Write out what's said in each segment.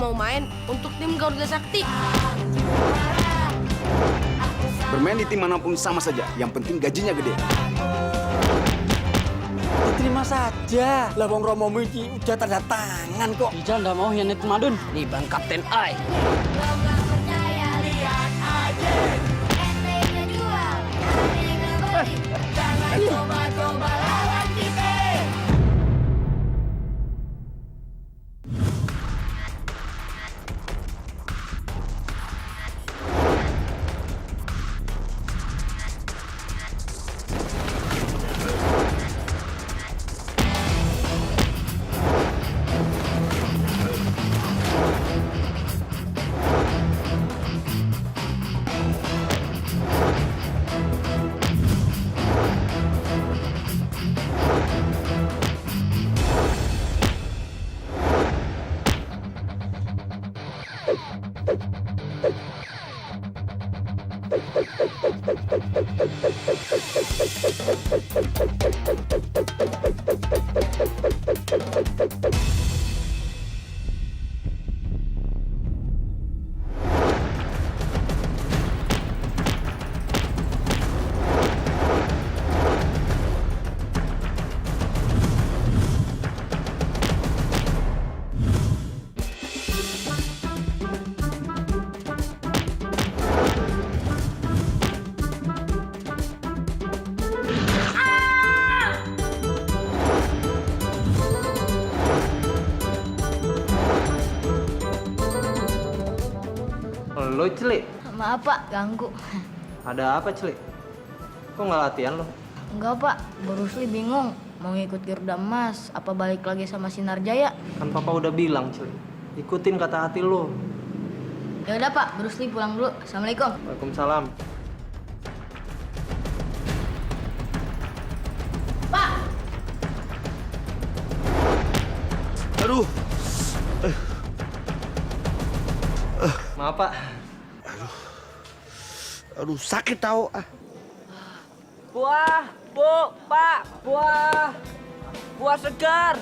mau main untuk tim Garuda Sakti. Bermain di tim manapun sama saja, yang penting gajinya gede. Diterima saja. Lah wong Romomu iki udah tanda tangan kok. Ijal nggak mau hianat Madun. Nih Bang Kapten Ai. Lo Celik, Maaf Pak, ganggu. ada apa Celik? Kok nggak latihan lo? Enggak Pak, Bruce Lee bingung mau ngikut Garuda Emas apa balik lagi sama Sinar Jaya. Kan papa udah bilang Celik, ikutin kata hati lo. Ya udah Pak, Bruce Lee pulang dulu. Assalamualaikum. Waalaikumsalam. Pak, Aduh, Maaf Pak. aduh sakit tau. Buah, Bu, Pak, buah. Buah segar.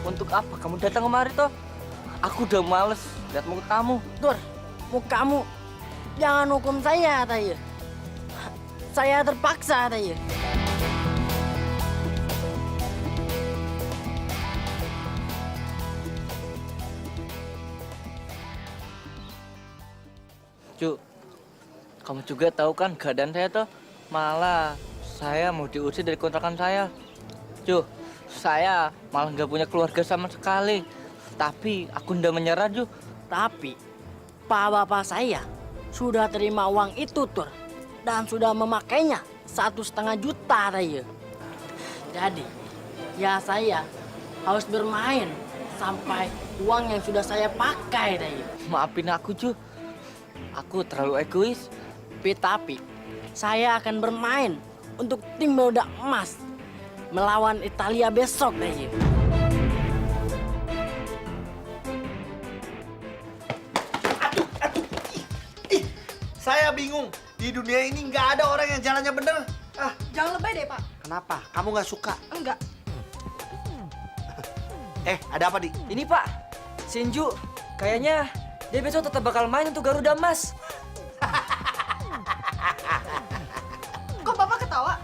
Untuk apa kamu datang kemari toh? Aku udah males lihat muka kamu. Dur, mukamu jangan hukum saya, Tayo. Saya terpaksa, Tayo. Cuk, kamu juga tahu kan keadaan saya tuh. Malah saya mau diusir dari kontrakan saya. Cuk, saya malah nggak punya keluarga sama sekali. Tapi aku ndak menyerah, Cuk. Tapi Pak Bapak saya sudah terima uang itu, Tur. Dan sudah memakainya 1,5 juta, Tayo. Jadi, ya saya harus bermain sampai uang yang sudah saya pakai, Tayo. Maafin aku, Cuk. Aku terlalu egois. Tapi saya akan bermain untuk tim Garuda Emas melawan Italia besok, Tayo. Saya bingung. Di dunia ini nggak ada orang yang jalannya bener. Jangan lebay deh, Pak. Kenapa? Kamu nggak suka? Enggak. Ada apa, Di? Ini, Pak. Shinju, kayaknya dia besok tetap bakal main untuk Garuda Emas. Kok Bapak ketawa?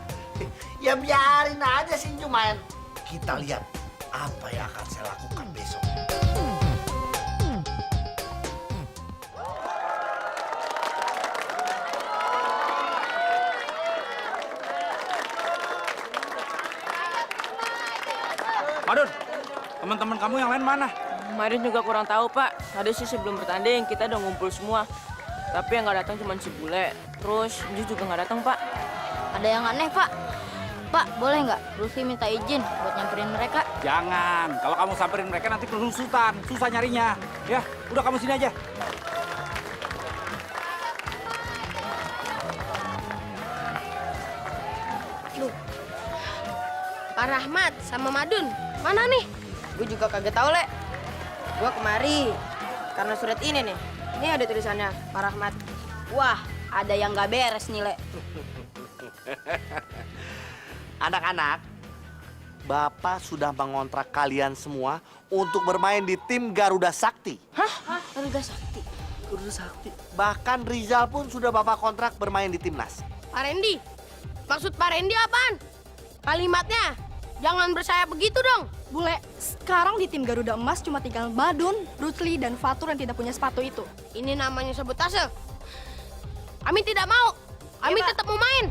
Ya biarin aja Shinju main. Kita lihat apa yang akan saya lakukan besok. Madun, teman-teman kamu yang lain mana? Kemarin juga kurang tahu, Pak. Tadi sih sebelum bertanding kita udah ngumpul semua. Tapi yang nggak datang cuma si Bule. Terus Ju juga nggak datang, Pak. ada yang aneh Pak. Pak, boleh nggak Bruce Lee minta izin buat nyamperin mereka? Jangan, kalau kamu samperin mereka nanti kerusutan, susah nyarinya. Ya, udah kamu sini aja. Loh, Pak Rahmat sama Madun, mana nih? Gue juga kaget tahu, Le. Gua kemari karena surat ini nih. Ini ada tulisannya, Pak Rahmat. Wah, ada yang nggak beres nih, Le. Anak-anak, Bapak sudah mengontrak kalian semua untuk bermain di tim Garuda Sakti. Hah? Garuda Sakti. Bahkan Rizal pun sudah Bapak kontrak bermain di timnas. Pak Randy, maksud Pak Randy apaan? Kalimatnya, jangan bersayap begitu dong. Bule, sekarang di tim Garuda Emas cuma tinggal Madun, Bruce Lee, dan Fatur yang tidak punya sepatu itu. Ini namanya sabotase. Kami tidak mau. Kami tetap mau main.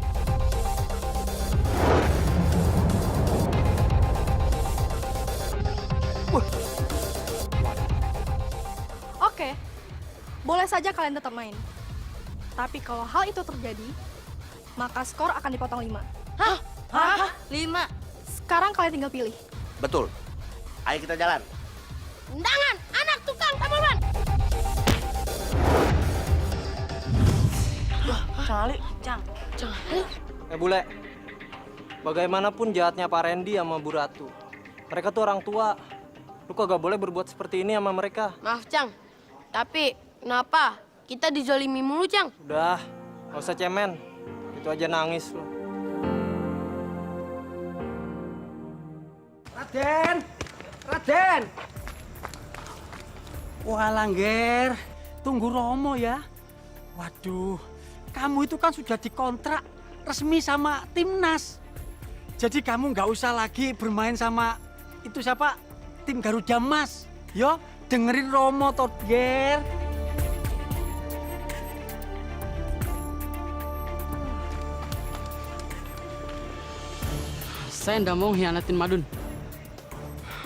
Oke, boleh saja kalian tetap main. Tapi kalau hal itu terjadi, maka skor akan dipotong 5. Hah? 5. Sekarang kalian tinggal pilih. Betul. Ayo kita jalan. Tendangan, anak tukang tabungan. Bule, bagaimanapun jahatnya Pak Randy sama Bu Ratu, mereka tuh orang tua. Lu kagak boleh berbuat seperti ini sama mereka. Maaf, Cang. Tapi kenapa kita dizolimi mulu, Cang? Udah, nggak usah cemen. Itu aja nangis lu. Raden! Raden! Wah, Langger. Tunggu Romo ya. Waduh, kamu itu kan sudah dikontrak resmi sama timnas. Jadi kamu nggak usah lagi bermain sama itu siapa? Tim Garuda Emas. Yo, dengerin Romo toh, Ger. Saya nggak mau hianatin Madun.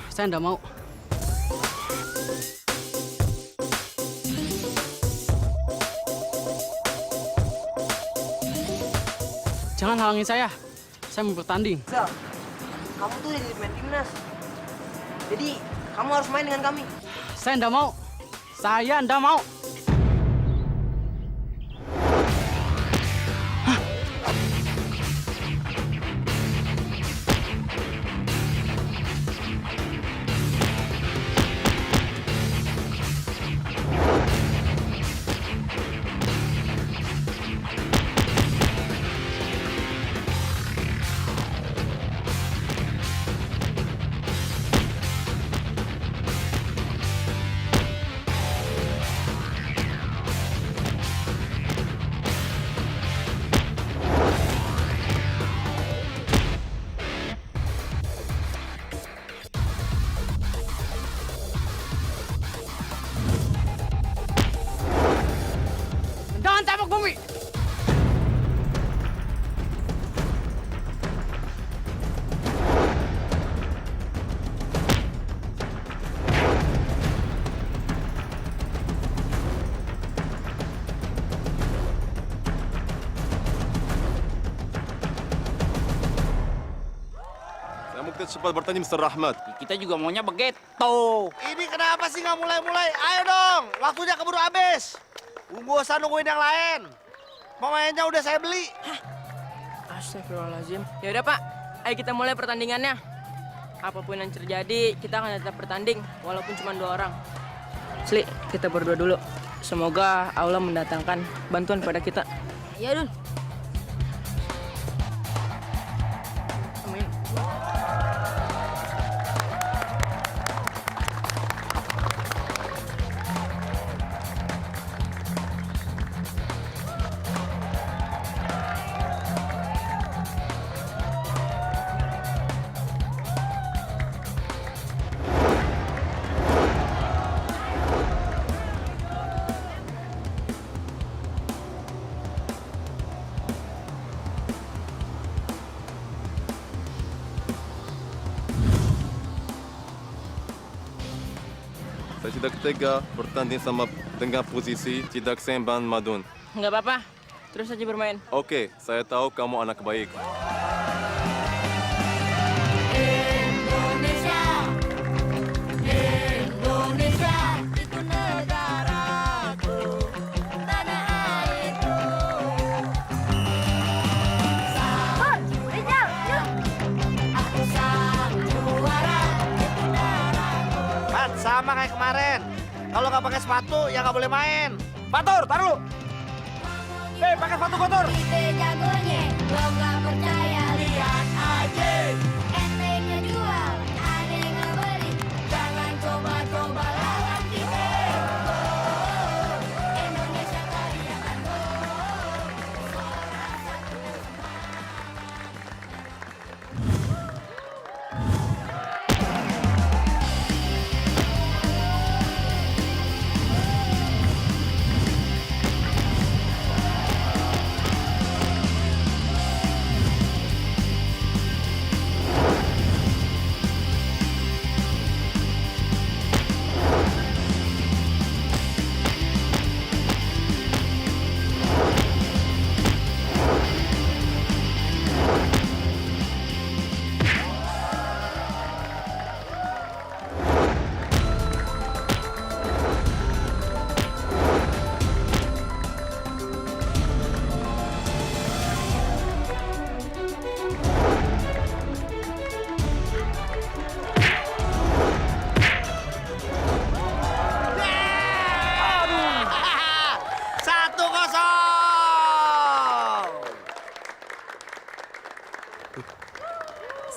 Saya nggak mau. Jangan halangi saya. Saya mau bertanding. Sel, kamu tuh jadi main timnas. Jadi, kamu harus main dengan kami. Saya nggak mau. Saya nggak mau. Jangan tembak bumi. Saya mungkin cepat bertanya Mr. Rahmat. Kita juga maunya begitu. Ini kenapa sih nggak mulai-mulai? Ayo dong, waktunya keburu habis. Nggak usah nungguin yang lain. Pemainnya udah saya beli. Astagfirullahaladzim. Ya udah Pak, ayo kita mulai pertandingannya. Apapun yang terjadi, kita akan tetap bertanding, walaupun cuma 2 orang. Sli, kita berdoa dulu. Semoga Allah mendatangkan bantuan pada kita. Iya, Dun. Amin. Saya tidak tega bertanding sama dengan posisi tidak seimbang Madun. Nggak apa-apa, terus aja bermain. Oke, saya tahu kamu anak baik. Indonesia, Indonesia, itu negaraku, tanah airku. Rizal, yuk. Aku sang juara, itu darahku. Kan sama kayak kemarin. nggak pakai sepatu ya nggak boleh main. Batur, taruh lu. Hei, pakai sepatu kotor. Kita jagonya, lo nggak percaya lihat aja. Ente ngejual, ada yang ngebeli. Jangan coba-coba lawan kita. Indonesia Kaya kan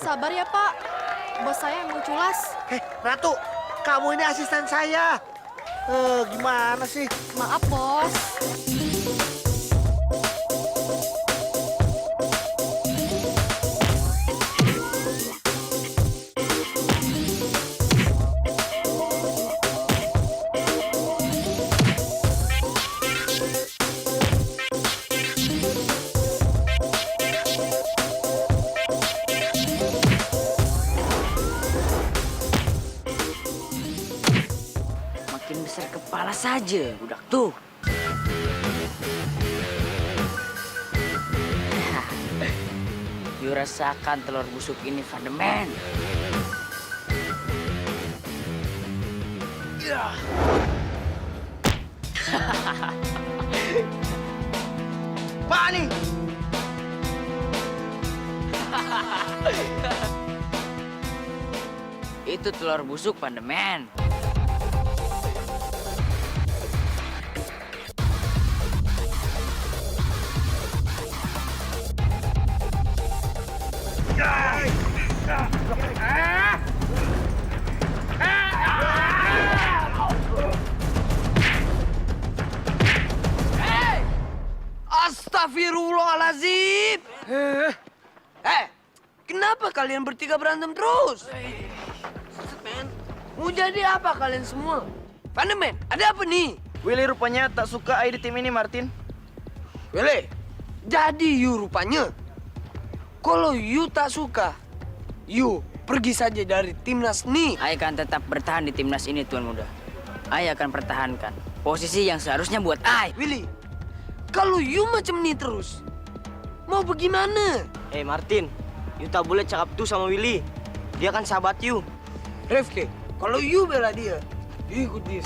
Sabar ya Pak, bos saya yang mau culas. Ratu, kamu ini asisten saya. Gimana sih? Maaf bos. Makin besar kepala saja, budak tuh. You rasakan telur busuk ini, Vandeman. Pak nih. Itu telur busuk, Vandeman. Astagfirullahaladzim. Kenapa kalian bertiga berantem terus? Mau jadi apa kalian semua? Vandeman, ada apa nih? Willy rupanya tak suka di tim ini, Martin. Willy, jadi you rupanya. Kalau you tak suka, you pergi saja dari timnas nih. Ayah akan tetap bertahan di timnas ini, Tuan Muda. Ayah akan pertahankan posisi yang seharusnya buat Ayah. Willy, kalau you macam ini terus, mau bagaimana? Martin, you tak boleh cakap tuh sama Willy. Dia kan sahabat you. Rifki, kalau you bela dia, you ikut dia.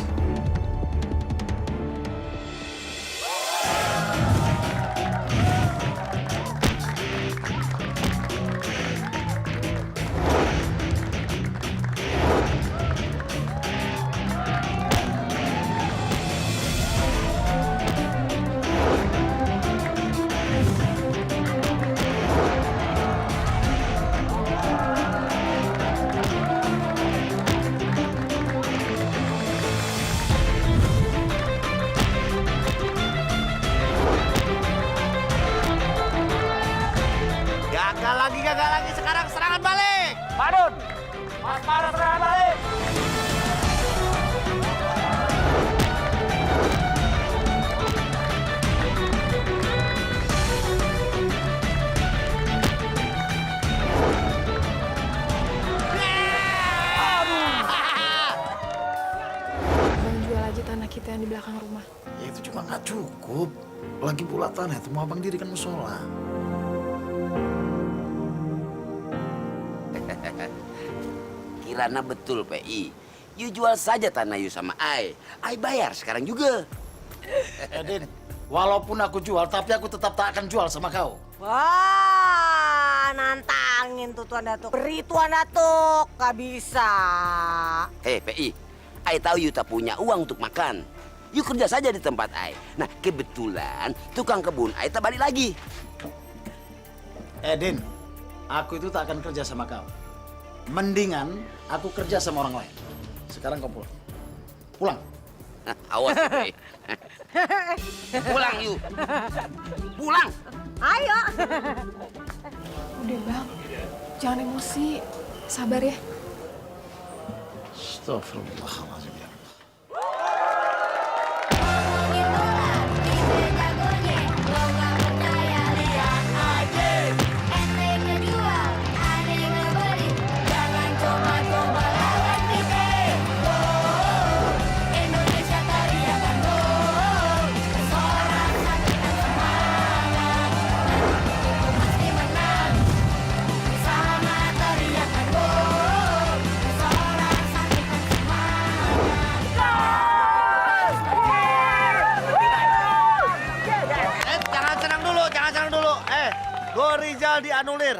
Gagal lagi. Sekarang serangan balik. Madun. Waspada serangan balik. Bang jual aja tanah kita yang di belakang rumah. Ya itu juga nggak cukup. Lagi pula tanah itu mau abang dirikan musola. Kirana betul, PI. You jual saja tanah you sama Ai bayar sekarang juga. Din, walaupun aku jual, tapi aku tetap tak akan jual sama kau. Wah, nantangin tuh Tuan Datuk. Beri Tuan Datuk, gak bisa. Hei, PI. Ai tahu you tak punya uang untuk makan. You kerja saja di tempat Ai. Nah, kebetulan tukang kebun Ai tak balik lagi. Din, aku itu tak akan kerja sama kau. Mendingan aku kerja sama orang lain. Sekarang kau pulang. Pulang. Awas, Boy. Pulang, you. Pulang. Ayo. Udah bang, jangan emosi. Sabar ya. Astagfirullahaladzim. Rizal dianulir.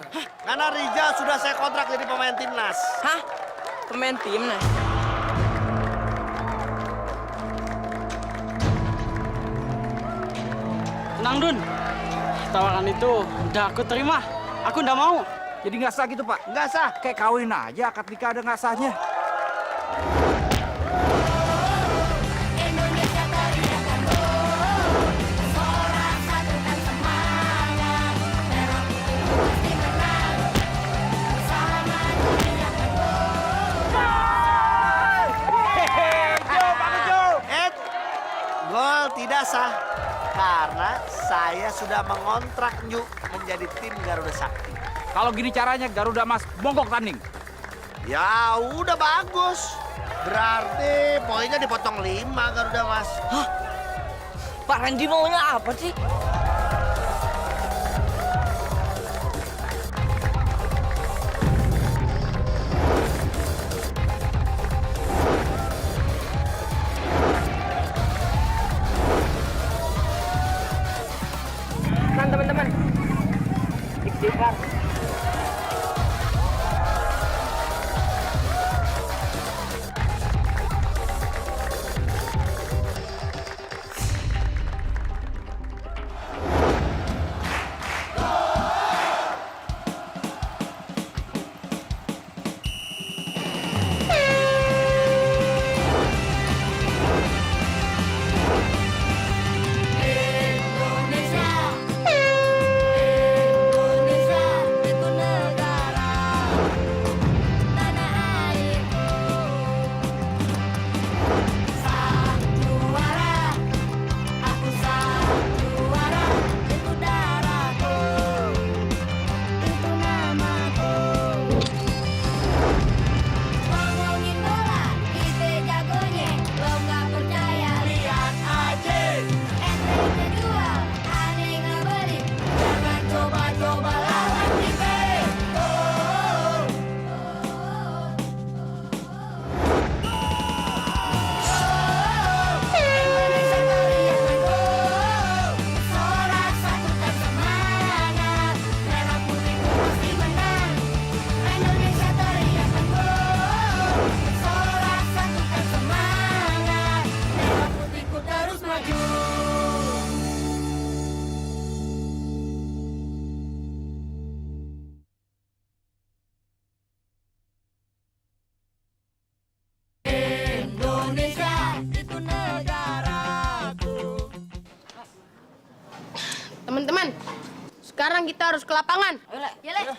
Karena Rizal sudah saya kontrak jadi pemain timnas. Hah? Pemain timnas? Tenang, Dun. Tawaran itu udah aku terima. Aku nggak mau. Jadi nggak sah gitu, Pak? Nggak sah. Kayak kawin aja, akad nikah ada nggak sahnya. Gol tidak sah karena saya sudah mengontrak Nyu menjadi tim Garuda Sakti. Kalau gini caranya Garuda Mas mogok tanding. Ya udah bagus. Berarti poinnya dipotong 5 Garuda Mas. Hah? Pak Randy maunya apa sih? Teman-teman, istighfar. Teman-teman, sekarang kita harus ke lapangan. Ya, Le.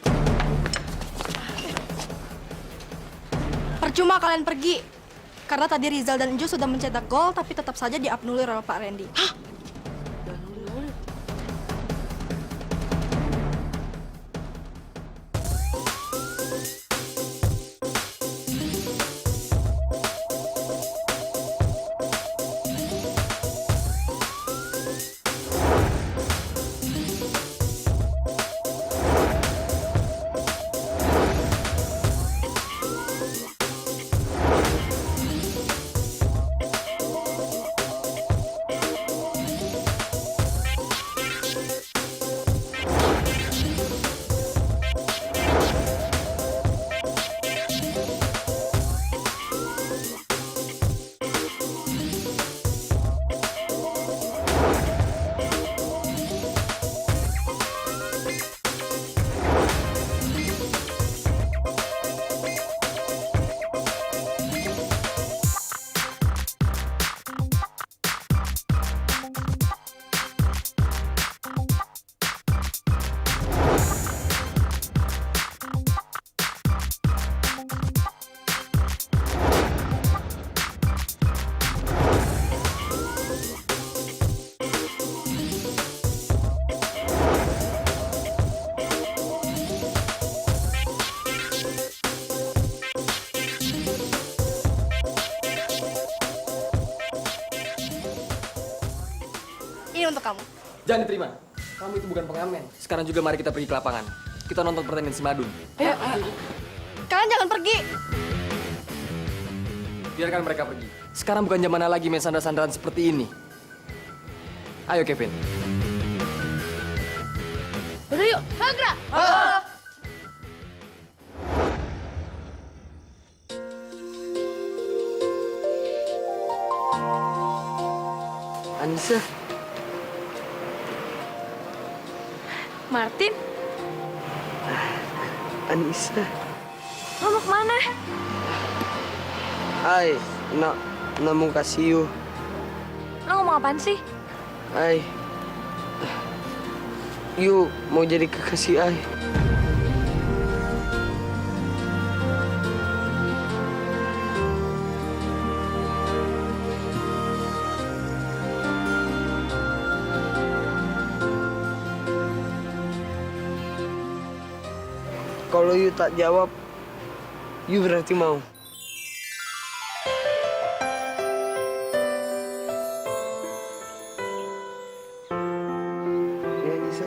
Percuma kalian pergi. Karena tadi Rizal dan Enjo sudah mencetak gol, tapi tetap saja dianulir oleh Pak Randy. Hah? Ini untuk kamu. Jangan diterima. Kamu itu bukan pengamen. Sekarang juga mari kita pergi ke lapangan. Kita nonton pertandingan si Madun. Ayo. Kalian jangan pergi. Biarkan mereka pergi. Sekarang bukan zamannya lagi main sandar-sandaran seperti ini. Ayo Kevin. Udah yuk, Hagra. Anissa, Martin, Anissa. lo mau kemana? Ay, nak mau kasih you. Lo ngomong apaan sih? Ay, you mau jadi kekasih ay. Kalau you tak jawab, you berarti mau. Ya, bisa.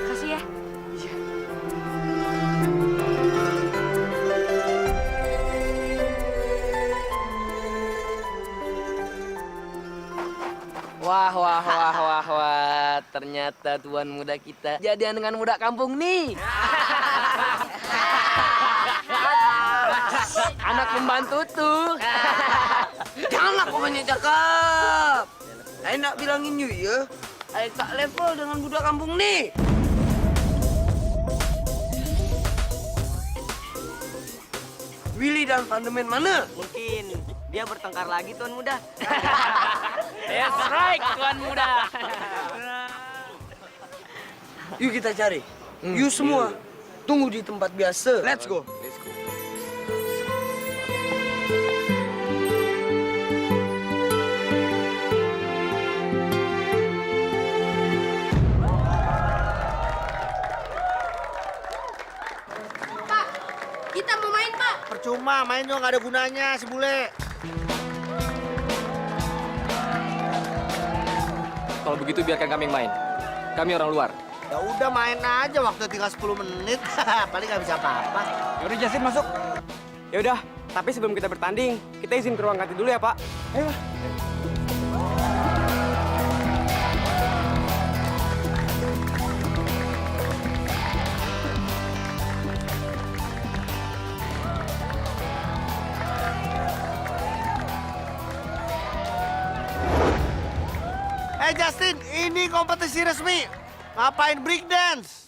Makasih ya. Wah. Ternyata tuan muda kita jadian dengan muda kampung nih. Anak pembantu tuh. Janganlah pokoknya cakep. Saya nak bilangin you ya. Saya tak level dengan budak kampung nih. Willy dan Pandemen mana? Mungkin dia bertengkar lagi Tuan Muda. That's right, Tuan Muda. Yuk kita cari. Yuk semua. Tunggu di tempat biasa. Let's go. Pak, kita mau main, Pak. Percuma, main juga nggak ada gunanya si bule. Kalau begitu biarkan kami yang main. Kami orang luar. Ya udah main aja, waktu tinggal 10 menit. Paling nggak bisa apa-apa. Yaudah Jasin masuk. Ya udah, tapi sebelum kita bertanding, kita izin ke ruang ganti dulu ya Pak. Ayo. Justin, ini kompetisi resmi. Ngapain break dance?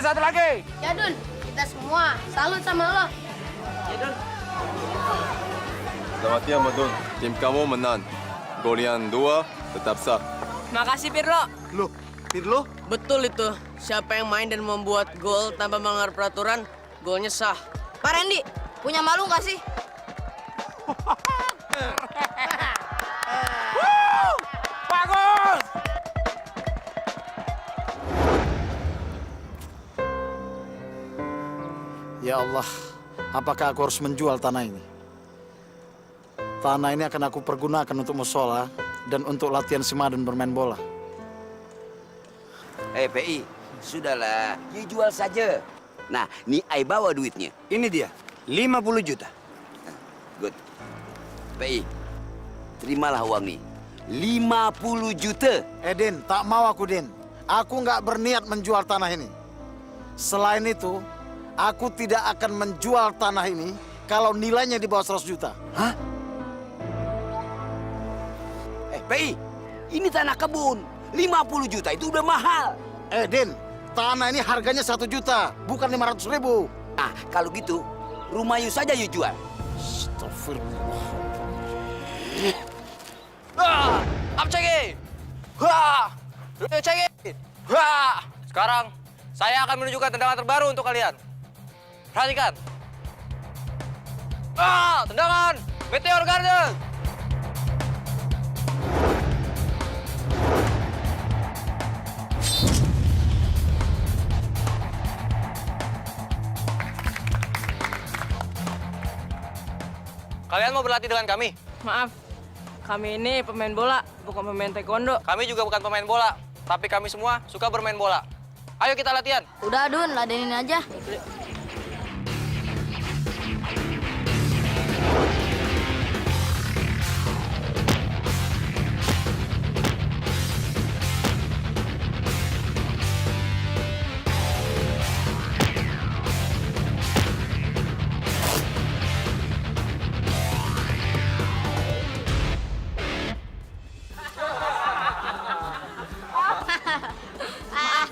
Satu lagi. Ya, Dun. Kita semua salut sama lo. Ya, Dun. Selamat siang, Madun. Tim kamu menang. Gol yang 2 tetap sah. Makasih Pirlo. Loh, Pirlo? Betul itu. Siapa yang main dan membuat gol tanpa melanggar peraturan, golnya sah. Pak Randy, punya malu nggak sih? Bagus! Ya Allah, apakah aku harus menjual tanah ini? tanah ini akan aku pergunakan untuk musola dan untuk latihan sema dan bermain bola. PI, sudahlah, you jual saja. Nah, nih ai bawa duitnya. Ini dia, 50 juta. Good. PI, terimalah uang nih. 50 juta. Din, tak mau aku, Din. Aku nggak berniat menjual tanah ini. Selain itu, aku tidak akan menjual tanah ini kalau nilainya di bawah 100 juta. Hah? PI, ini tanah kebun. 50 juta itu udah mahal. Din, tanah ini harganya 1 juta, bukan 500.000. Nah, kalau gitu, rumah you saja you jual. Astagfirullah. Abcegi! Wah! Cegi! Wah! Sekarang, saya akan menunjukkan tendangan terbaru untuk kalian. Perhatikan. Tendangan! Meteor Garden! Kalian mau berlatih dengan kami? Maaf, kami ini pemain bola, bukan pemain taekwondo. Kami juga bukan pemain bola, tapi kami semua suka bermain bola. Ayo kita latihan. Udah Dun, ladenin aja.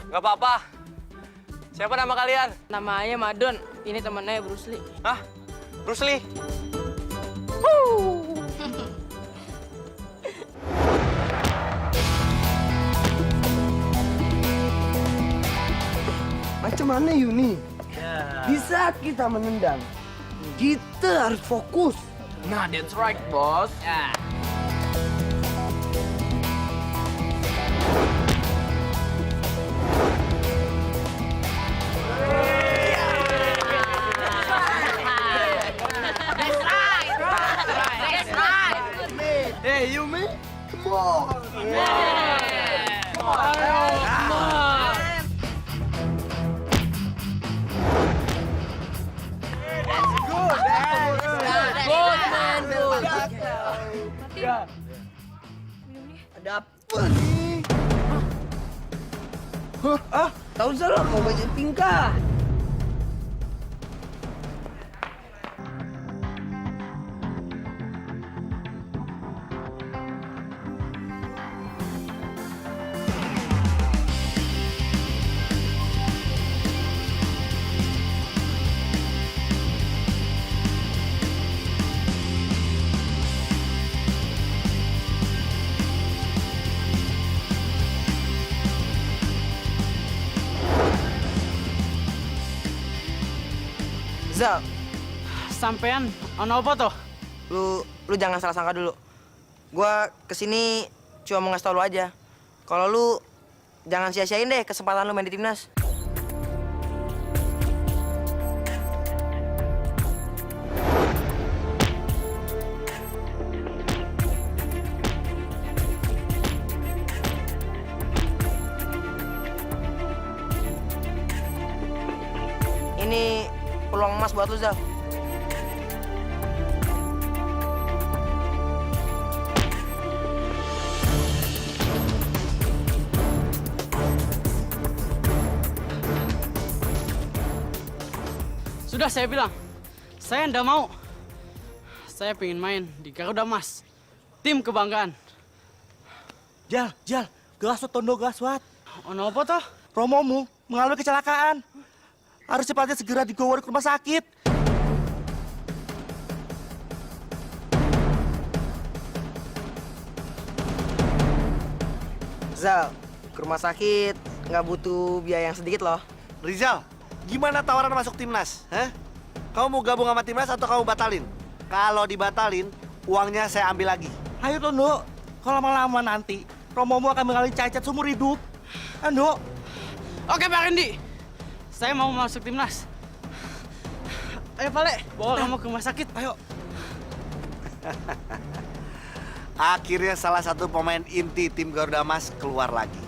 Gak apa-apa. Siapa nama kalian? Namanya Madon, ini temannya Bruce Lee. Hah? Bruce Lee? Macam mana Yuni? Di saat kita menendang, kita harus fokus. Nah, that's right, bos. Hey, Yumi, come on. Ada apa nih? Tahu salah mau baca tingkah. Zal, sampean ono apa toh? Lu jangan salah sangka dulu. Gua kesini cuma mau ngasih tau lu aja. Kalau lu jangan sia-siain deh kesempatan lu main di timnas. Ini peluang emas buat lu, Zal. Sudah saya bilang, saya ndak mau. Saya pengen main di Garuda Emas, tim kebanggaan. Jal, gaswat tondo gaswat. Ono apa toh? Romomu mengalami kecelakaan. Harus cepatnya segera dibawa ke rumah sakit. Zal, ke rumah sakit nggak butuh biaya yang sedikit loh. Rizal, gimana tawaran masuk timnas? Hah? Kamu mau gabung sama timnas atau kamu batalin? Kalau dibatalin, uangnya saya ambil lagi. Ayo Tondo, kalau lama-lama nanti Romomu akan mengalami cacat seumur hidup. Tondo. Oke Pak Rendi, saya mau masuk timnas. Ayo Pale, bawa kamu ke rumah sakit. Ayo. Akhirnya salah satu pemain inti tim Garuda Mas keluar lagi.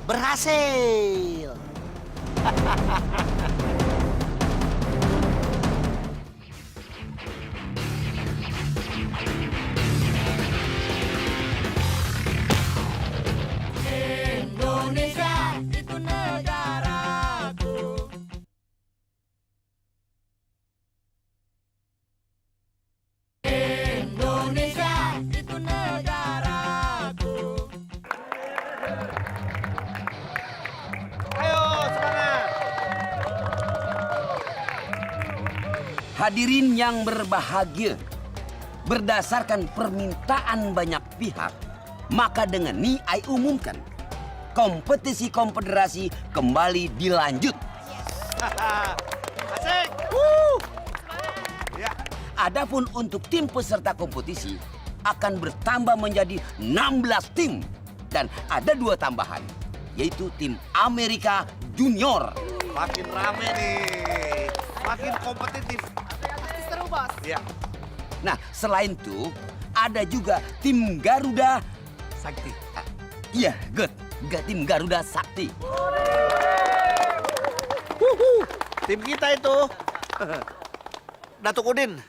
Berhasil. Indonesia itu negaraku. Indonesia itu negaraku. Ayo semangat. Hadirin yang berbahagia, berdasarkan permintaan banyak pihak, maka dengan ini I umumkan kompetisi konfederasi kembali dilanjut. Asik. Ya. Adapun untuk tim peserta kompetisi akan bertambah menjadi 16 tim dan ada 2 tambahan, yaitu tim Amerika Junior. Makin rame nih. Makin kompetitif. Seru, Bos. Ya. Nah, selain itu ada juga tim Garuda Sakti. Iya, good. Tim Garuda Sakti. Tim kita itu. Datuk Udin,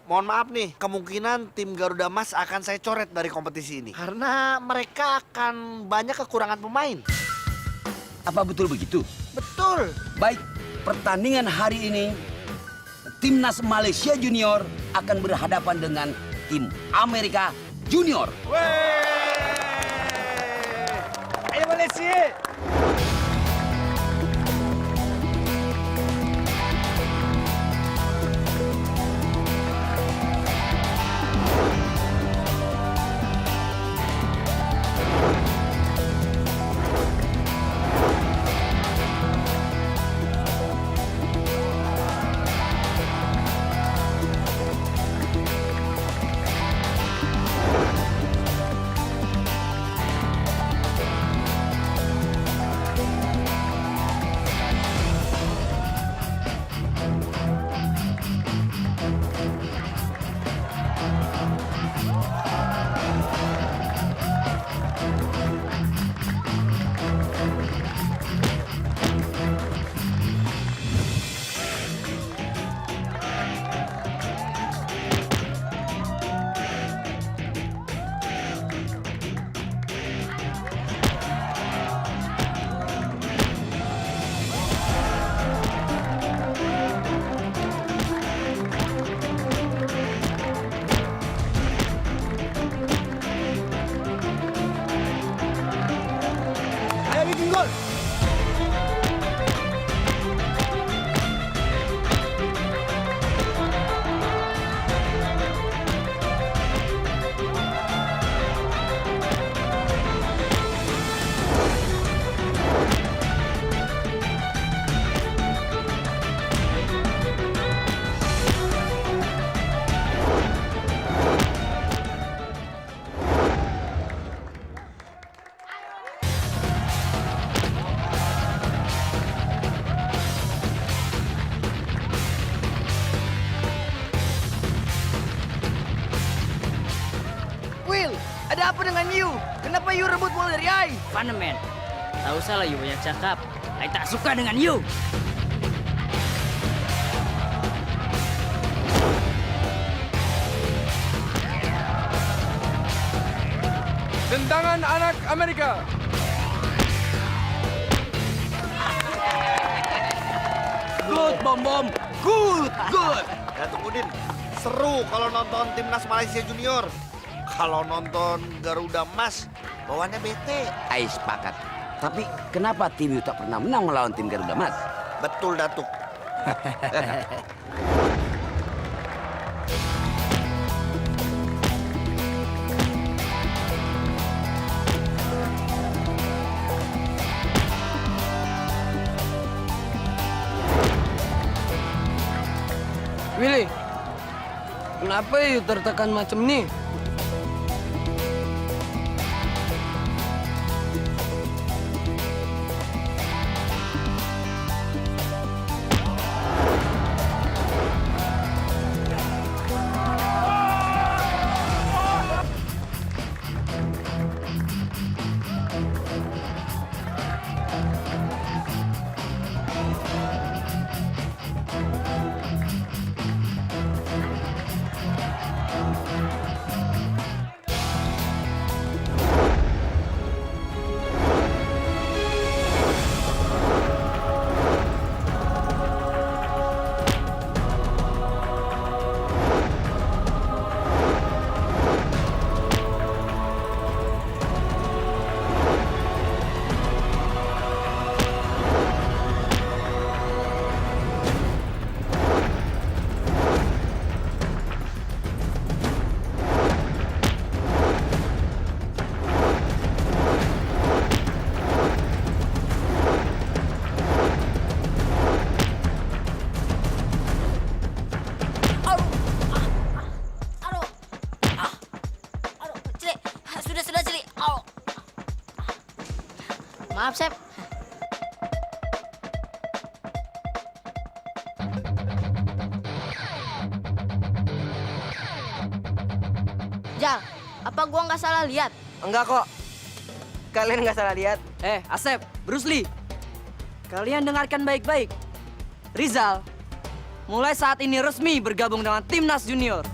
mohon maaf nih, kemungkinan tim Garuda Mas akan saya coret dari kompetisi ini. Karena mereka akan banyak kekurangan pemain. Apa betul begitu? Betul. Baik, pertandingan hari ini Timnas Malaysia Junior akan berhadapan dengan tim Amerika Junior. Ayo Malaysia. Ada apa dengan you? Kenapa you rebut bola dari I? Mana men? Tak usah lah you banyak cakap. I tak suka dengan you. Tendangan anak Amerika. Good, Bom Bom. Good, good. Datuk Udin, seru kalau nonton Timnas Malaysia Junior. Kalau nonton Garuda Mas, bawaannya bete. I sepakat. Tapi kenapa tim you tak pernah menang melawan tim Garuda Mas? Betul, Datuk. Willy, kenapa you tertekan macam ni? Maaf, Sep. Jal, apa gua nggak salah lihat? Enggak kok. Kalian nggak salah lihat. Asep, Bruce Lee. Kalian dengarkan baik-baik. Rizal, mulai saat ini resmi bergabung dengan Timnas Junior.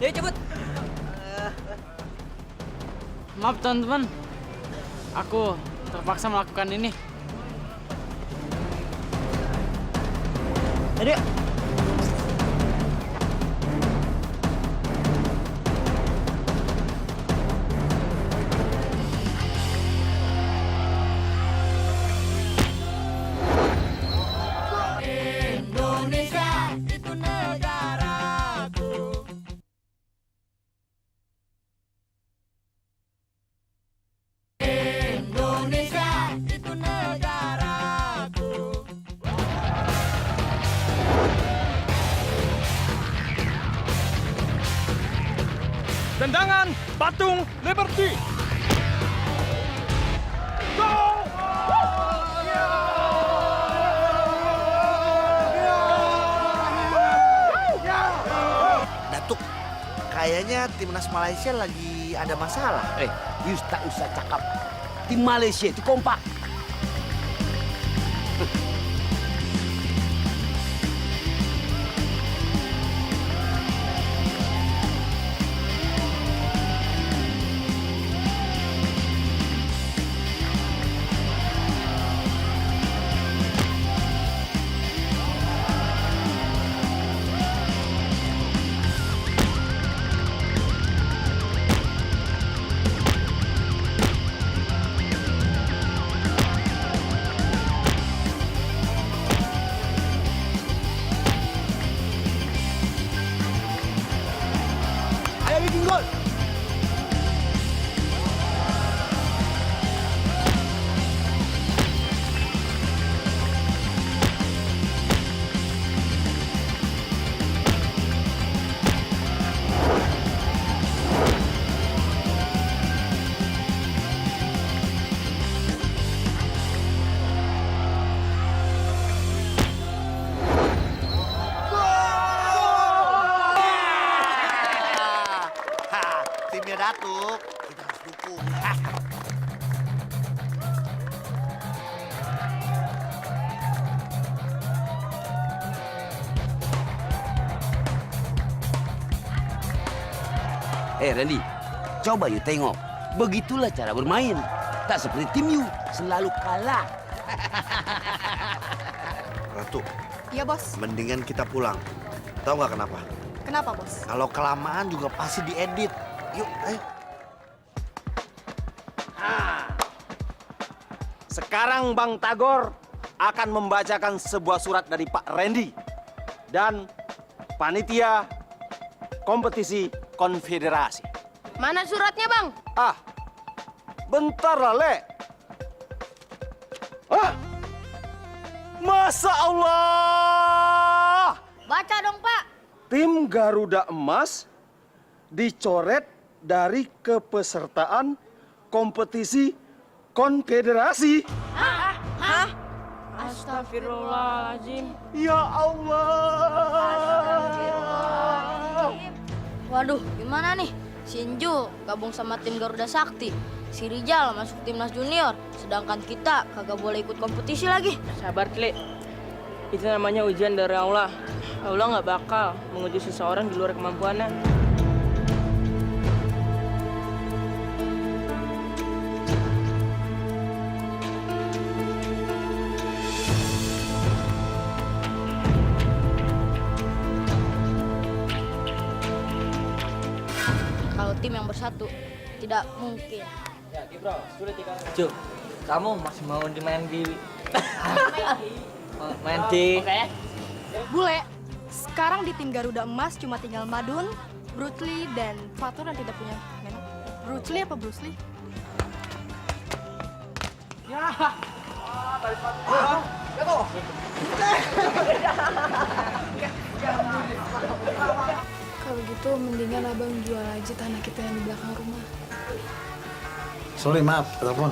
Yuk cepet. Maaf teman-teman, aku terpaksa melakukan ini. Ayo. Indonesia itu negaraku. Indonesia itu negaraku. Tendangan patung Liberty. Datuk, kayaknya timnas Malaysia lagi ada masalah. Yus tak usah cakap. Tim Malaysia itu kompak. Ayo bikin gol. Timnya Datuk, kita harus dukung. Randy, coba you tengok. Begitulah cara bermain. Tak seperti tim you, selalu kalah. Ratu, Iya, Bos. mendingan kita pulang. Tahu nggak kenapa? Kenapa, Bos? Kalau kelamaan juga pasti diedit. Yuk, ayo. Sekarang Bang Tagor akan membacakan sebuah surat dari Pak Randy dan panitia kompetisi konfederasi. Mana suratnya, Bang? Bentar lah, Le. Masa Allah! Baca dong, Pak. Tim Garuda Emas dicoret dari kepesertaan kompetisi konfederasi. Hah? Astagfirullahaladzim. Ya Allah. Waduh, gimana nih? Sinju gabung sama tim Garuda Sakti. Si Rizal masuk timnas junior, sedangkan kita kagak boleh ikut kompetisi lagi. Sabar, Kli. Itu namanya ujian dari Allah. Allah nggak bakal menguji seseorang di luar kemampuannya. yang bersatu. Tidak mungkin. Cuk, kamu masih mau main di main di Bule, sekarang di tim Garuda Emas cuma tinggal Madun, Bruce Lee, dan Fatur yang tidak punya men. Bruce Lee apa Bruce Lee? Kalau gitu mendingan abang jual aja tanah kita yang di belakang rumah. Sorry, maaf, telepon.